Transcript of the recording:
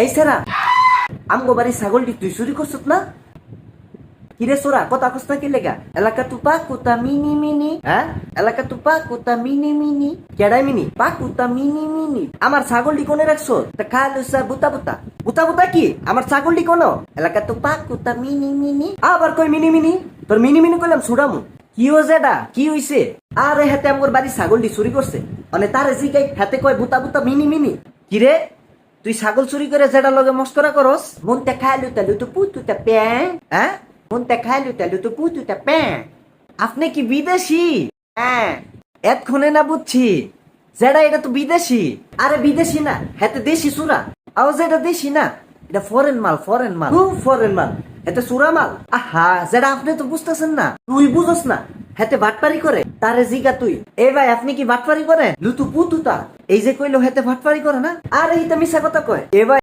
এই সেরা আমগো বাড়ি ছাগলটি তুই চুরি করছত না? কিরে সোরা কথা কস না কি লেগা? এলাকা তু পাকুতা মিনি মিনি, হ্যাঁ এলাকা তু পাকুতা মিনি মিনি, কেডাই মিনি পাকুতা মিনি মিনি। আমার ছাগলটি কোনে রাখছো? তা খালুসা বুতা বুতা বুতা বুতা কি আমার ছাগলটি কোন? এলাকা তু পাকুতা মিনি মিনি, আবার কই মিনি মিনি। তোর মিনি মিনি কইলাম ছুড়ামু। কি হয়েছে এটা? কি হইছে? আরে হাতে আমগোর বাড়ি ছাগলটি চুরি করছে, মানে তারে জিগাই হাতে কয় বুতা বুতা মিনি মিনি। কিরে তুই ছাগল চুরি করে যেটা লগে মস্করা করস? মনতে খাইলু তালু তো পুতুটা প্যাঁ, হ্যাঁ মনতে খাইলু তালু তো পুতুটা প্যাঁ। আপনি কি বিদেশি? হ্যাঁ এতক্ষণে না বুঝছি যেটা এটা তো বিদেশি। আরে বিদেশি না, হাতে দেশি সুরা। আও যেটা দেশি না, এটা ফরেন মাল, ফরেন মাল, খুব ফরেন মাল। এতে সুরা মাল। আহা যেটা আপনি তো বুঝতেছেন না, তুই বুঝস না। হেতে ভাটপারি করে, তারে জিগা তুই। এ ভাই আপনি কি ভাটপারি করেন? লুতু পুতুতা এই যে কইলো হেতে ভাটপারি করে না? আর এইটা মিশা কথা কয়। এ ভাই